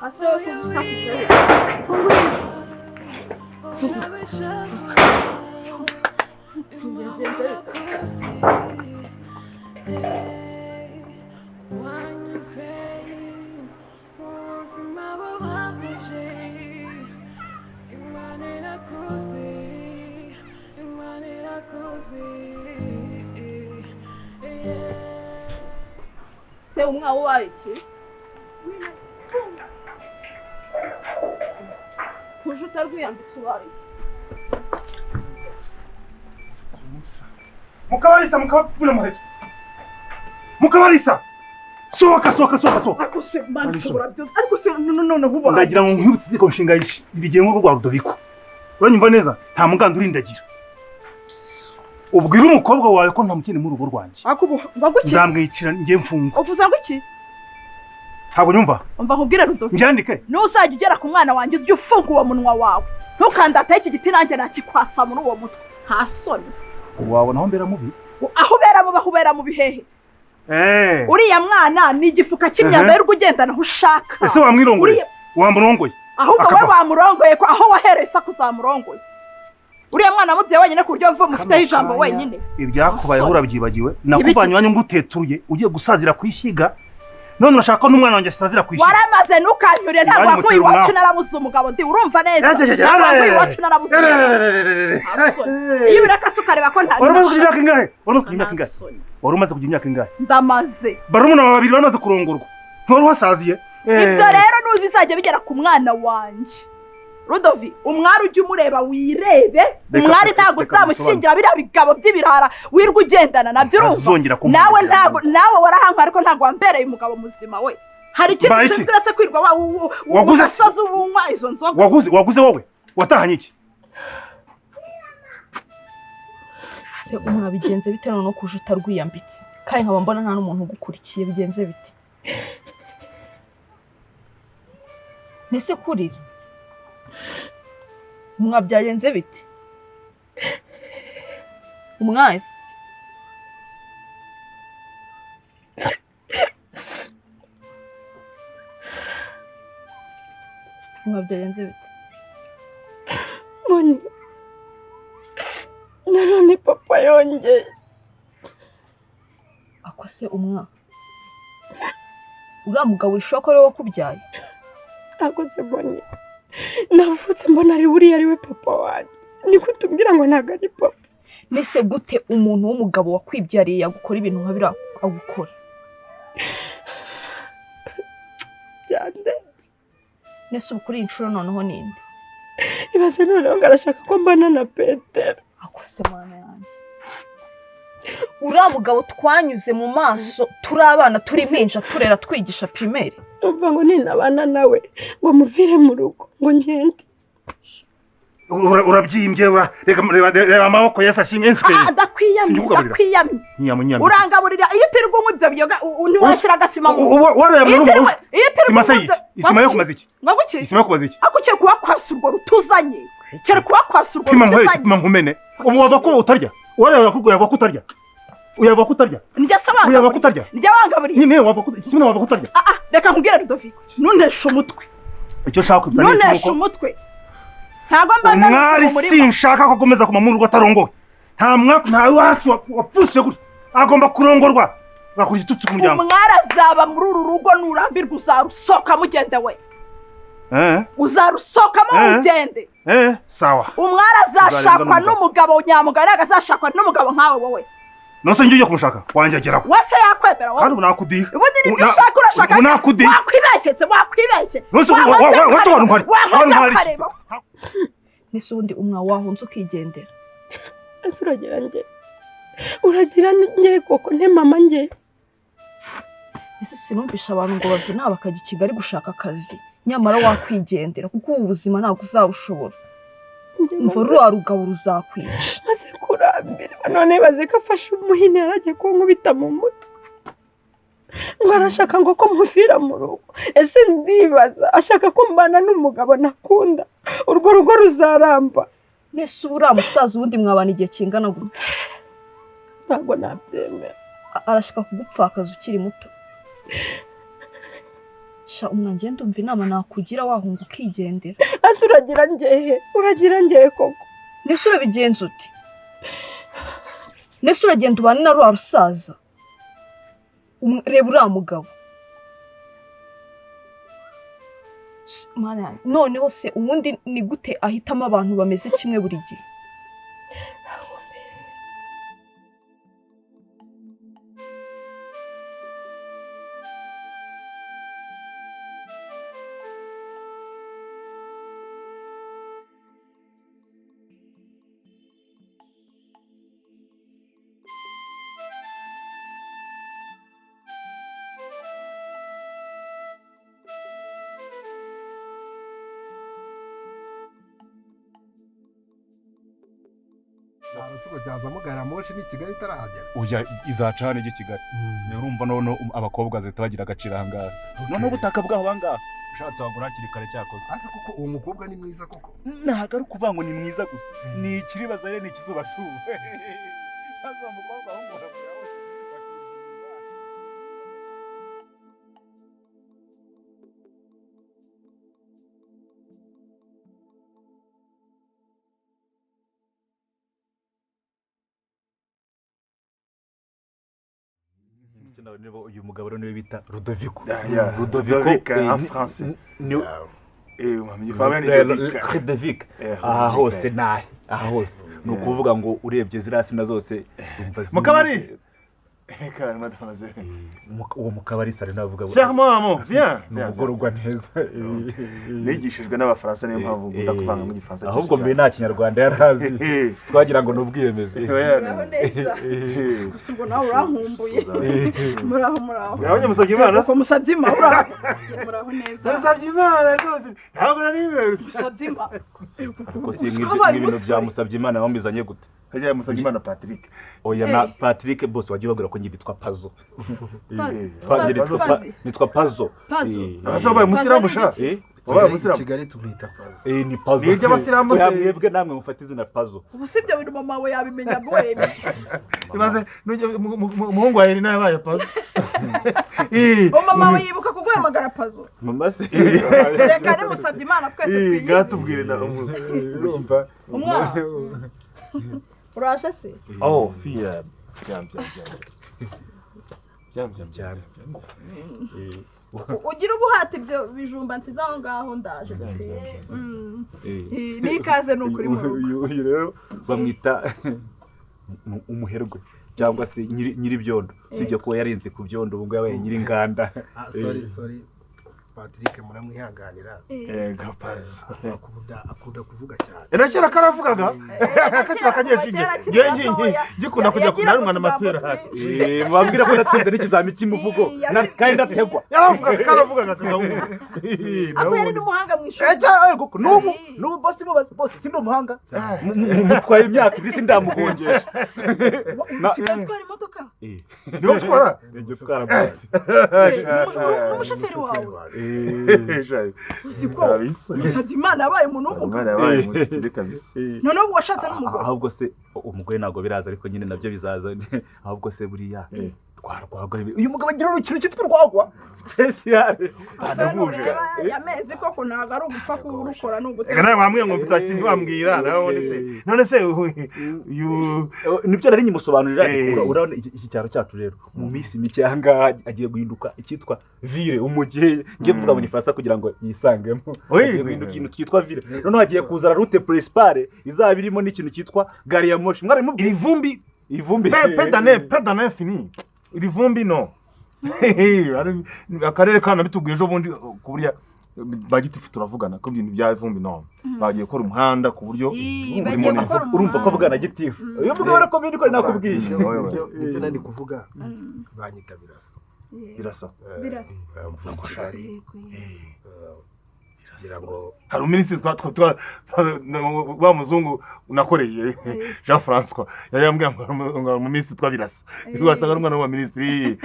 Asıl kuzu saklı. Você uma white. Kujuta rwiyambitse uwaye. Mukabarisa mukabapfuna muheto. Mukabarisa. Sohoka. Ariko se manshobora byose. Ariko se none huba. Ndagira ngo nkwibutse ko nshinga irigiye nko rwa Rudoviko. Uranyumva neza nta muganda urindagira. Ubwira umukobwa wawe ko ntamukene mu rugo rwanjye. Baguki. Nzamwicira ngiye mfunga. Uvuza ngiki? Ntabwo nyumva. Umva nkubwira Rudoviko. Njyandike. Nuzajya ugera ku mwana wanjye ujye ufunga uwo munwa wawe. Ntukandate iki giti nanjye nakikwasa muri uwo mutwe. Nta soni. Wabona aho mbera mubi? Aho ubera mu bihehe. Uriya mwana ni igifuka cy'imyanda y'urwo ugendana aho ushaka. Ese wamwirongoye? Wamurongoye? Ahubwo we wamurongoye ko aho wahereye isaku zamurongoye. Uriya mwana mubyeyi wenyine ku buryo mvuga mufiteho ijambo wenyine. Ibyakubayeho urabyibagiwe. Nakuvanye wanyu ngutetuye ugiye gusazira kwishiga. None urashaka n'umwana wanjye asitazira kwishiga. Waramaze ntukanyure ntabwo wakuye iwacu narabuze umugabo ndi urumva neza. Ntabwo wakuye iwacu narabuze. Iyo birakase ukareba ko nta. Waramaze kugira imyaka ingahe? Warumaze kugira imyaka ingahe? Ndamaze. Barumuna babiri bamaze kurongorwa. Ntoro hasaziye. Ibyo rero n'uzizajya bigera ku mwana wanje. Rudovi, umwari ujye umureba wirebe. Umwari ntago uzamushingira biriya bigabo by'ibirara wirwa ugendana nabyo urumva. Nawe warahanka ariko ntago wambereye umugabo muzima we. Hari ikintu ushinzwe kwirwa waguze soza ubunywa izo nzoga. Waguze wowe? Watahanye iki? Se umuntu bigenze bite no kujuta rwiyambitse. Kandi nkaba mbona nta n'umuntu ugukurikiye bigenze bite. Nese kurira. Mwabyagenze bite? Umwari mwabyagenze bite? Moni nanone papa yongeye. Ako se umwa uriya mugabo ishoko rero wakubyaye? Ako se Moni navutse mbona ari buriya ari we papa wanjye. Niko tubwira ngo ntago ari papa. Nese gute umuntu w'umugabo wakwibyariye yagukora ibintu nka bira agukora? Byande. Nese ukuri inshuro noneho ninde? Ibaze noneho ngarashaka ko mbana na Petero. Ako se mwana yanjye. Uriya mugabo twanyuze mu maso turi abana turi impinja turera twigisha primaire. Tumva ngo ninabana nawe ngo muvire mu rugo ngo ngende. Urabyimbye reba amaboko yasashimye nswe. Ndakwiyamye. Urangaburira iyo turi gumwe ibyo biyoga ntiwashira agasima mu. Iyo turi gumwe isima yo kumaza iki? Ngaguki? Isima yo kumaza iki? Akukiye kuba kwasa urwo rutuzanye. Kere kuba kwasa urwo rutuzanye. Pima nkumene. Ubu wava ko utarya. Wareba ko utarya. Uyava kutarya. Njya sabanga. Uyava kutarya. Njya wangaburiye. Nyine wava kimwe wava kutarya. Reka nkubwire Rudoviko. Nunesha umutwe. Icyo shaka kubizana cy'uko. Nunesha umutwe. Ntago mbana umwari sinshaka ko akomeza kuma mu rugo atarongowe. Nta wacu wapfushe gute. Agomba kurongorwa. Bakurije tutsi ku muryango. Umwari azaba muri uru rugo nurambirwa uzarusoka mugende we. Uzarusoka mu ugende. Sawa. Umwari azashakwa n'umugabo nyamugari agazashakwa n'umugabo nkawe wowe. Nose ngiye kumushaka wanjageraho. Wase yakwebera wowe. Kandi nakudiye. Ubundi nibyo ushaka urashaka. Wakwibeshye. Nose warumpari. Nese undi umwa wahunze ukigendera. Ese uragira nge koko nte mama nge. Ese sinumvisha abantu ngo bavyina bakajya i Kigali gushaka akazi. Nyamara wakwigendera kuko ubuzima ntabwo uzabushobora. Mva ruwa rugabo ruzakwica. Maze kurambira none baze ko afashe umuhini yaragiye kunkubita mu mutwe. Ngo arashaka ngo ko mufira mu rugo. Ese ndibaza ashaka ko mbana n'umugabo nakunda. Urwo rugo ruzaramba. nese ubu uriya musaza ubundi mwabana igihe kingana gute? ntabwo nabyemera. Arashaka kugupfakaza ukiri muto. Sha umwanjye ndumva inama nakugira wahunga ukigendera. Ase uragira ngehe koko? Nese urabigenza uti? Nese uragenda ubane na rwa rusaza? Reba uriya mugabo. Mana, noneho se ubundi ni gute ahitamo abantu bameze kimwe buri gihe? Arasuko cyazamo garamoshi ni Kigali itarahagera. Oya izaca hano ijya Kigali. Urumva none abakobwa zahita bagira agaciro ahangaha. None ubutaka bwaho ahangaha ushatse wagura hakiri kare cyakoze. Ase kuko uwo mukobwa ni mwiza koko. Ntabwo ari ukuvuga ngo ni mwiza gusa. Ni ikiribaza ye ni ikizuba suba. Maze uwo mukobwa aho ngora bose. Uyu mugabo rero niwe bita Ludovico. Ludovico en français. Ludovico. Aha hose nahe. Aha hose. Ni ukuvuga ngo urebye ziriya sina zose. Mukabari. Eka mademoiselle. Uwo mukabari sare navuga. Charmant amour, viens. Umugororwa neza. Nigishijwe n'abafaransa niyo mpamvu ngunda kuvanga mu gifaransa. Ahubwo mbe nta kinyarwanda yarazi. Twagira ngo nubwiyemeze. Muraho neza. Gusa ubwo nawe urankumbuye. Muraho. Yabonye musabye Imana. Ko musabye Imana uraho. Muraho neza. Musabye Imana rwose. Ntabwo nari bibereye. Musabye Imana. Ko si nk'ibintu bya musabye Imana bamizanye gute? Hajya musabye Imana Patrick. Oya na Patrick boss wagiye bagura ko ngibitwa Pazo. Nitwa Pazo. Abaye musiramu sha. Wabaye musiramu. Kigali tumwita Pazo. Ni Pazo. Ni ry'abasiramu se. Mwebwe namwe mufata izina Pazo. Ubu sibyo bintu mama we yabimenya bwene. Ibaze umuhungu wa Irina yabaye Pazo. Mama we yibuka kuguhamagara Pazo. Mama se. Reka ni musabye Imana twese twiye. Gatubwire na urumva. Umwana. Uraje se? Oh, fille. Byam. Ugira ubuhati ibyo bijumba nsiza aho ngaho ndaje gute. Ni ikaze n'ukuri mu rugo. Uyu rero bamwita umuherwe cyangwa se nyiri byondo. Sibyo ko yarinze ku byondo ubu ngawe nyiri nganda. Sorry. Patrick muramwihanganira. Gapazo. Akunda kuvuga cyane. Erakera karavugaga. Akakira kanyeshije. Gikunda kujya kunarumwa n'amatera. Mwabwira ko natsinze n'ikizami cy'umuvugo. Kandi ndategwa. Karavugaga kagahungu. Ako yari n'umuhanga mu ishuri. N'ubu boss si n'umuhanga. Mutwaye imyaka ibisi ndamugongesha. Utwara imodoka? Niyo utwara? Niyo utwara boss. N'umushoferi wawe? Usiko musabye Imana yabaye umuntu w'umugabo kabisa. None ubu washatse n'umugore. Ahubwo se umugore nago biraza ariko nyine nabyo bizaza. Ahubwo se buriya twarwagwa. Uyu mugabo agira urukino cyitwa rwagwa. Special. Tanaguje. Yamezi koko naga ari ugupfa kurukora n'ugute. Ega nawe wamwe ngo mfite ati ntiwambwira none se nibyo nari nyimusobanurira. Urabona iki cyaro cyacu rero mu minsi mike ahangaha agiye guhinduka icyitwa ville umujyi ngiye kuvuga mu gifaransa kugira ngo yisangemo. Guhinduka ikintu cyitwa ville. None hagiye kuzana route principale izaba irimo n'ikintu cyitwa gari ya moshi. Mwari mu ivumbi pedane fini. Iri vumbi no. Akarere kana bitubwiye ejo bundi kuburya bagitifu turavugana ko ibintu bya vumbi no. Bagiye gukora umuhanda ku buryo urumva ko avugana gitifu. Uyu mugabo arakomeye ko nakubwiye. Ibyo nandi kuvuga banyita birasa. Birasa. Nakoshari. hari umuminisitiri wa muzungu unakoreye Jean François yambwiye ngo umuminisitiri twabirasa wasanga n'umwana wa minisitiri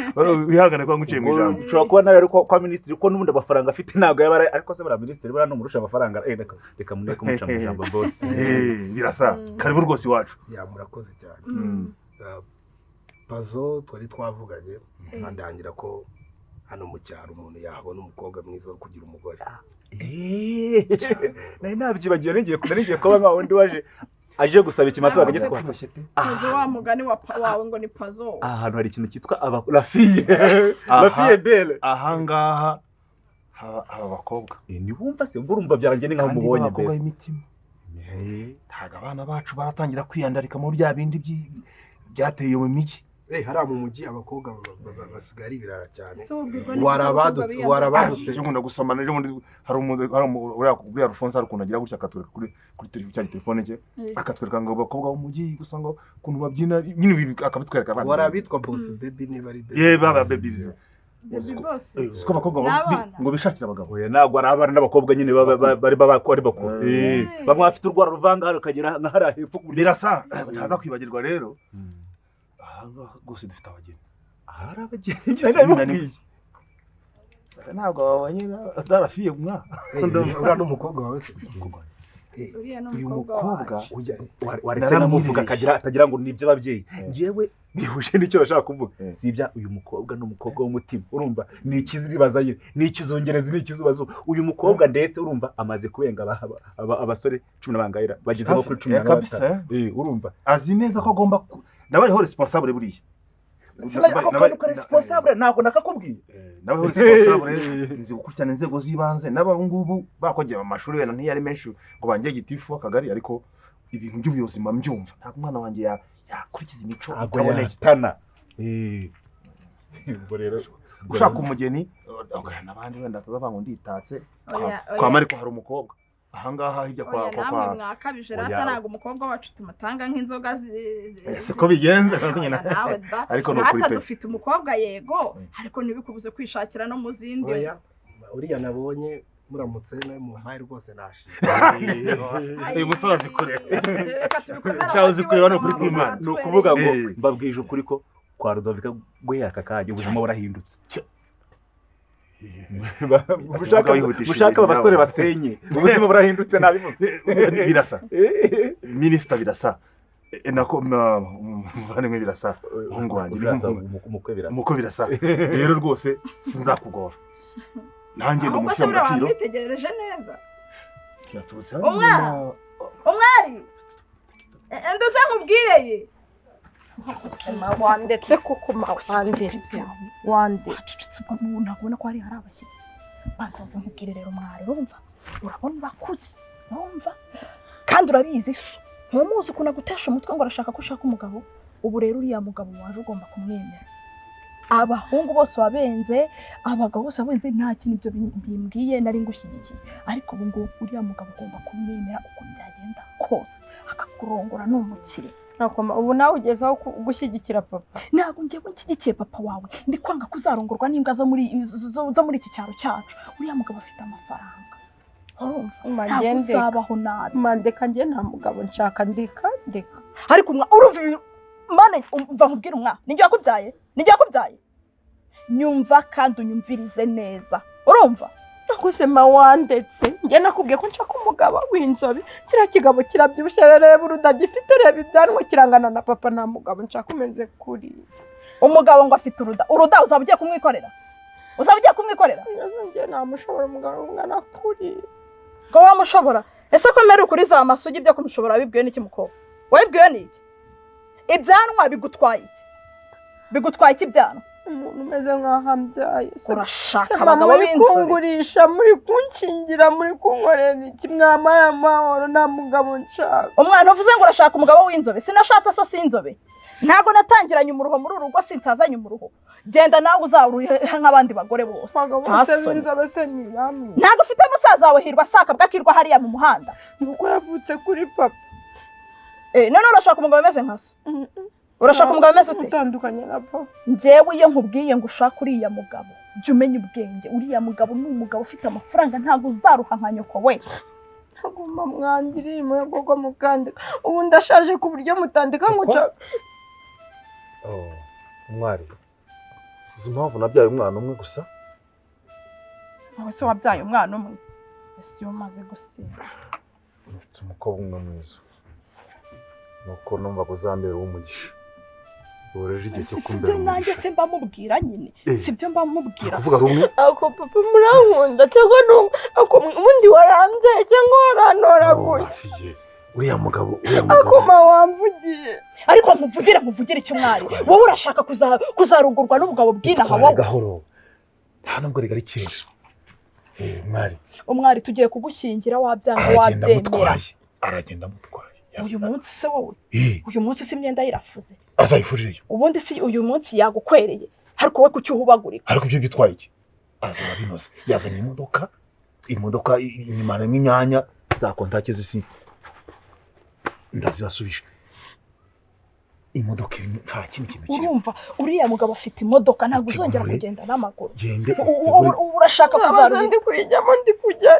wihangane kwa nguciye mu ijambo ushobora kuba nawe ariko kwa minisitiri ko n'ubundi amafaranga afite ntabwo yaba ariko se bara minisitiri bara no murusha amafaranga reka muneke kumuca mu ijambo boss birasa karibu rwose iwacu murakoze cyane Pazo twari twavuganye ndangira ko hano mu cyaro umuntu yahabona umukobwa mwiza wo kugira umugore nari nabyibagiye ngiye kuba nka wundi aje gusaba ikimasa baganye twafashe Pazo wa mugani wawe ngo ni Pazo ahantu hari ikintu cyitwa la fille belle ahangaha aba bakobwa ni wumva se urumva byarangiye nkaho mubonye bese ntaga abana bacu baratangira kwiyandarika mu bya bindi byateye mu miji hari mu mujyi abakobwa basigara ibirara cyane warabadutse cyo nkunda gusomana ejo muri hari uriya Alphonse hari ukuntu agira gutya akatwereka kuri telefone cye akatwereka ngo abakobwa bo mu mujyi gusa ngo ukuntu babyina nyine akabitwereka abana warabitwa boss baby niba ari baba baby boss uko abakobwa ngo bishakira abagabo oya nagwa arabana n'abakobwa nyine bari bakora bakora bamwe bafite urwara ruvanga rukagira nka hari hepfo birasa ntaza kwibagirwa rero gusa dufite abageni abageni ntabwo babonye darafiye mwa uriya n'umukobwa wawe se uyu mukobwa waretse namuvuga atagira ngo nibyo ababyeyi njyewe bihuje n'icyo bashaka kuvuga sibya uyu mukobwa n'umukobwa w'umutima urumva ni ikiziribaza nyine ni ikizongereza ni ikizubazo uyu mukobwa ndetse urumva amaze kubenga abasore 10 n'abangayira bageze no kuri 15 urumva azi neza ko agomba nabayeho responsable buriya nabayeho responsable ntabwo nakakubwiye nabayeho responsable nzi gukurikirana inzego z'ibanze n'abungubu bakogeye amashuri wena ntiyari menshi ngo bangiye gitifu akagari ariko ibintu by'ubuzima mbyumva ntabwo umwana wanjye yakurikiza imico akaboneye kitana rero gushaka umugeni n'abandi wenda tuzava ngo nditatse kwa Mariko hari umukobwa ahangaha hirya kwa namwe mwakabije rata ntago umukobwa wacu tumutanga nk'inzoga siko bigenze ariko no kuri pe dufite umukobwa yego ariko ntibikubuze kwishakira no mu zindi uriya nabonye muramutse nawe mu mpaye rwose nashije uyu musore azikorera cyaho zikorera no kuri Imana ni ukuvuga ngo mbabwije ukuri ko kwa Rudovika gwe yakakaje ubuzima burahindutse mushaka abasore basenye ubuzima burahindutse nabivuze birasa minister birasa nako muvane birasa hungu wanjye umukwe birasa rero rwose sinzakugora nanjye ndo mushyira mu gaciro mwitegereje neza umwari nduze nkubwireye wandetse kuko wandetse ubwo ntabona ko hari abashyitsi banza wumva nkubwire rero mwari urumva urabona urakuze urumva kandi urabizi so ntumuzi ukuntu agutesha umutwe ngo arashaka ko ushaka umugabo ubu rero uriya mugabo waje ugomba kumwemera abahungu bose wabenze abagabo bose wabenze nta kintu ibyo bimbwiye nari ngushyigikiye ariko ubu ngo uriya mugabo ugomba kumwemera uko byagenda kose akakurongora n'umukire ubu nawe ugezeho gushyigikira papa ntabwo ngewe nshyigikiye papa wawe ndi kwanga kuzarongorwa n'imbwa zo muri iki cyaro cyacu uriya mugabo afite amafaranga urumva ntabwo uzabaho nabi mandeka njye nta mugabo nshaka ndeka ariko urumva mane umva nkubwira umwana nijye yakubyaye nyumva kandi unyumvirize neza urumva nagusema wandetse njye nakubwiye ko nshaka umugabo w'inzobe kiriya kigabo kirabyibushye reba urudagifite reba ibyanwa kirangana na papa nta mugabo nshaka umeze kuri umugabo ngo afite uruda uzaba ugiye kumwikorera njye namushobora umugabo ungana kuri ngo wamushobora ese ko mbere ukuri za masugi byo kumushobora bibwiwe n'iki mukobwa wabibwiwe n'iki ibyanwa bigutwaye iki ibyanwa umuntu umeze nk'aho ambyaye urashaka abagabo b'inzobe kungurisha muri kunkingira muri kunkorera iki mwamaye amahoro nta mugabo nshaka umwana uvuze ngo urashaka umugabo w'inzobe sinashatse so sinzobe ntabwo natangiranye umuruho muri uru rugo sinsazanye umuruho genda nawe uzaruhe nk'abandi bagore bose b'inzobe se ni bamwe ntabwo ufite musaza wawe hirwa saka bwakirwa hariya mu muhanda nuko yavutse kuri papa none urashaka umugabo umeze nka so urashaka umugabo umeze ute? Utandukanye na papa. Njyewe iyo nkubwiye ngo ushaka uriya mugabo jya umenya ubwenge. Uriya mugabo ni umugabo ufite amafaranga, ntabwo uzaruha nka nyoko we. Agomba mwangiriye mwego mukandika. Ubu ndashaje ku buryo mutandika nguca. Umwari uzi impamvu nabyaye umwana umwe gusa? Aho se wabyaye umwana umwe? Ese iyo umaze gusiba Mfite umukobwa umwe mwiza, nuko numva ko uzambera uw'umugisha. Ureje igihe cyo kumbera umugisha. Nanjye se mbamubwira nyine, sibyo mbamubwira. Kuvuga rumwe? Ako papa murankunda cyangwa ako ubundi warambye cyangwa warantoraguye? Uriya mugabo akoma wamvugiye. Ariko muvugire icyo mwari. Wowe urashaka kuzarugurwa n'umugabo bw'inaha wowe. Gahoro. Nta nubwo rigari cyera. Umwari tugiye kugushyingira wabyanga wabyemera. Aragenda mutwaye. Uyu munsi se wowe? Uyu munsi se imyenda yirafuze. Azayifurije. Ubundi si uyu munsi yagukwereye. Ariko we kucyuhubagurika. Ariko ibyo bitwaye iki? Azaba binoze. Yazanye imodoka inyuma n'inyanya za kontake zisi. Ndazibasubije. Imodoka nta kintu kintu. Urumva uriya mugabo afite imodoka ntabwo uzongera kugenda n'amaguru. Gende. Urashaka kuzaruha ndi kuyijyamo ndi kujya.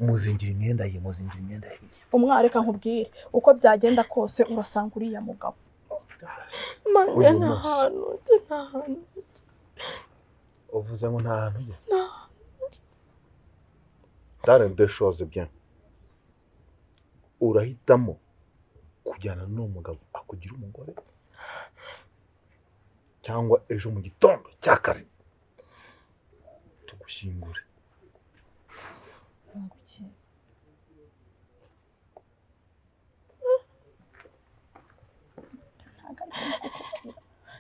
Muzingira imyenda ye. Umwari reka nkubwire uko byagenda kose urasanga uriya mugabo. Manje nta hantu. Uvuze ngo nta hantu ye? Dare deux choses bien. Urahitamo kujyana n'umugabo akugira umugore cyangwa ejo mu gitondo cya kare tugushyingure.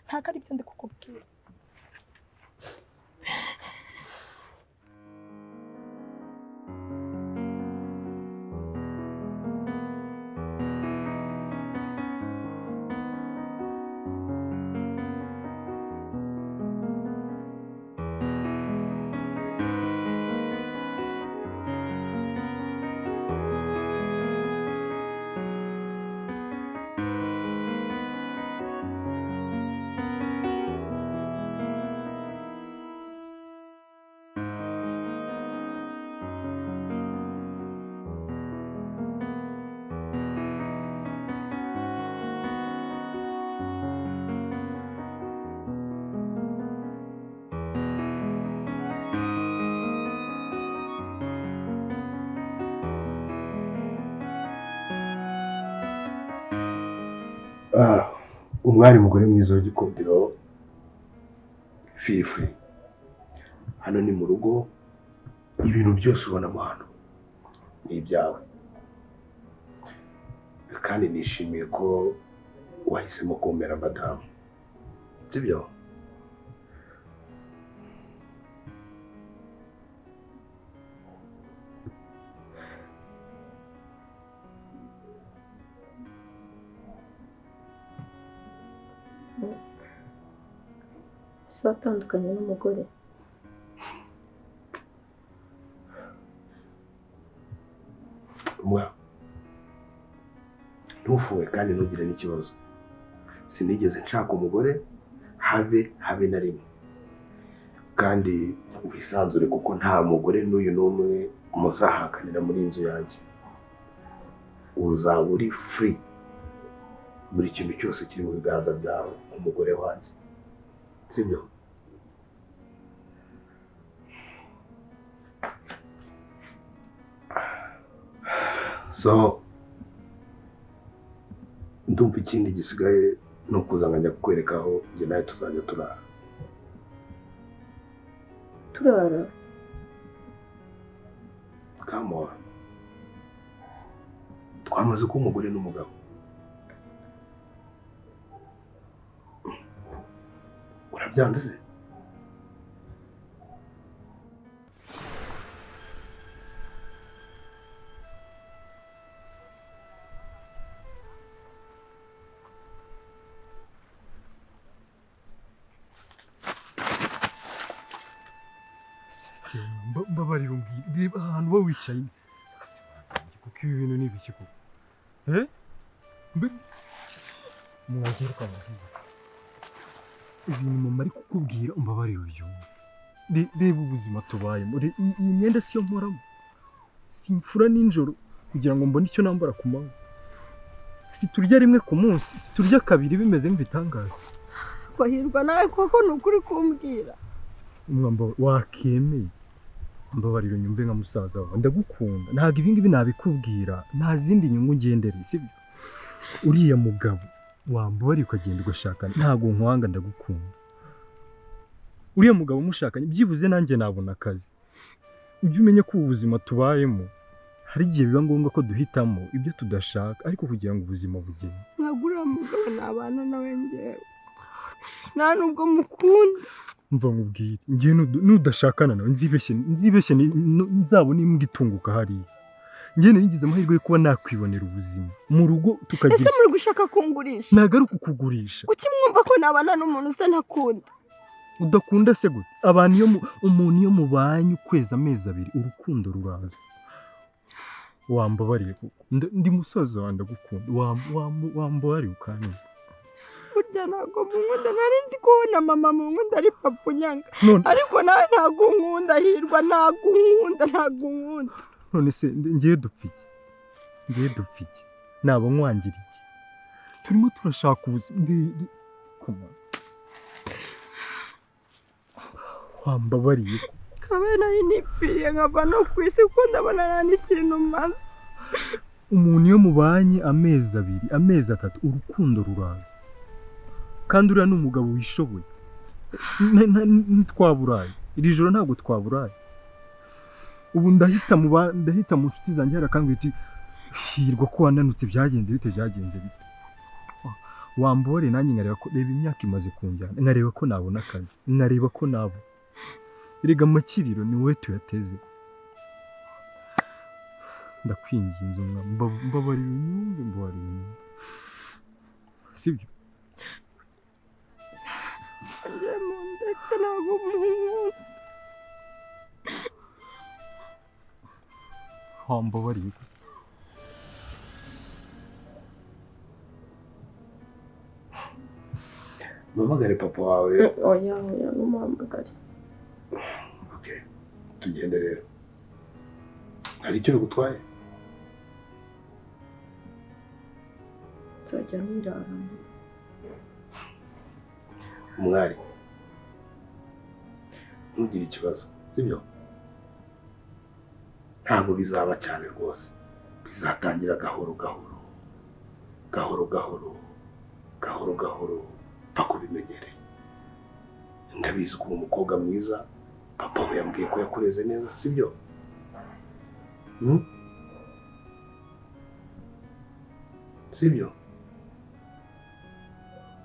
Ntabwo ari byo ndi kukubwira. Umwari mugore mwiza w'igikundiro Fifi. Hano ni mu rugo, ibintu byose ubona mu hano ni ibyawe, kandi nishimiye ko wahisemo kumbera madamu, sibyo? Satandukanye n'umugore. Ntufuwe kandi ntugire n'ikibazo. Sinigeze nshaka umugore habe na rimwe, kandi wisanzure kuko nta mugore n'uyu n'umwe muzahakanira muri inzu yanjye. Uzaba uri free, buri kintu cyose kiri mu biganza byawe umugore wanjye, sibyo? So ndumva ikindi gisigaye no kuza nkajya kukwereka aho njye nawe tuzajya turara. Come on. Twamaze kuba umugore n'umugabo. Urabyanze se? Mbabarira umbwire, reba ahantu uba wicaye kuko ibi bintu ni ibiki koko? mwagera ukamuhiza ibintu mama ari kukubwira umbabarire ubyumve. Reba ubuzima tubayemo, iyi myenda siyo nkoramo, simfura nijoro kugira ngo mbone icyo nambara ku manywa, siturya rimwe ku munsi, siturya kabiri bimeze nk'ibitangaza. Kwahirwa nawe koko ni ukuri kumbwira. Wakemeye mbabarira unyumve nka musaza wawe, ndagukunda, ntabwo ibi ngibi nabikubwira nta zindi nyungu ngendere, sibyo? Uriya mugabo wambabariye ukagenda ugashakana, ntabwo nkwanga, ndagukunda. Uriya mugabo umushakanye byibuze nanjye nabona akazi. Ujye umenya ko ubuzima tubayemo hari igihe biba ngombwa ko duhitamo ibyo tudashaka, ariko kugira ngo ubuzima bugende. Ntabwo uriya mugabo nabana nawe njyewe, nta nubwo mukunda. Mva nkubwire, njye nudashakana nawe nzibeshye nzabona imbwa itunguka hariya. Njye narigize amahirwe yo kuba nakwibonera ubuzima mu rugo tukagira. Ese muri gushaka kungurisha? Ntabwo ari ukukugurisha. Kuki mwumva ko nabana n'umuntu usa ntakunda? Udakunda se gute? Abantu umuntu iyo mubanye ukwezi amezi abiri urukundo ruraza. Wambabariye kuko ndi musaza wanjye ndagukunda, wambabariye ukanyumva. Burya ntabwo munkunda, nari nzi ko na mama munkunda ari papa unyanga, ariko nawe ntabwo unkunda Hirwa, ntabwo unkunda. None se ngiye dupfa iki? Naba nkwangira iki? Turimo turashaka ubuzima. Wambabariye ko kabe nari nipfiriye nkava no ku isi kuko ndabona nta n'ikintu maze. Umuntu iyo mubanye amezi abiri, amezi atatu, urukundo ruraza. Kandi uriya ni umugabo wishoboye. Ntitwaburaye, iri joro ntabwo twaburaye. Ubu ndahita mu nshuti zanjye harakambwira iti Hirwa ko wananutse byagenze bite? Wambore nanjye nkareba ko reba imyaka imaze kunjyana, nkareba ko nabona akazi, nkareba ko nabo. Erega amakiriro ni wowe tuyateze. Ndakwinginze mbabarira unyumve, sibyo? Njye mundeke ntabwo munkunda. Wambabariye ko mpamagare papa wawe. Oya numuhamagare. Okay, tugende rero. Hari icyo bigutwaye? Nzajya nirara. Umwari, ntugire ikibazo, sibyo? Ntabwo bizaba cyane rwose, bizatangira gahoro paka ubimenyereye. Ndabizi ko uri umukobwa mwiza, papa we yambwiye ko yakureze neza, sibyo? Sibyo?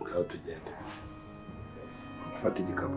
Ngaho tugende. Fata igikapu.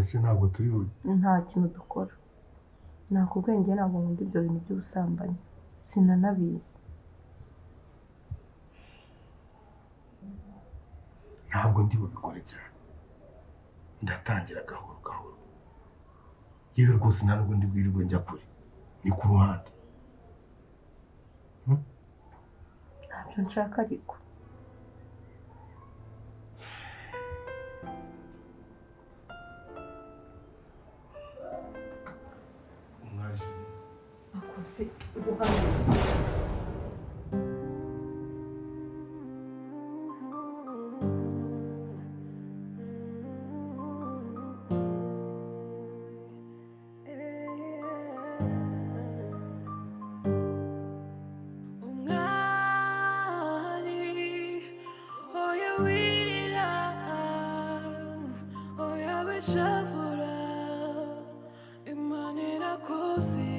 Ese ntabwo turi buri nta kintu dukora. Nakubwiye njye ntabwo nkunda ibyo bintu by'ubusambanyi, sinanabizi. Ntabwo ndi bubikore cyane, ndatangira gahoro. Yewe rwose ntabwo ndi bwirirwe njya kure, ni ku ruhande. Ntabyo nshaka ariko. Akoze ubuhanzi. Umwari oya wirira shavura Imana irakoze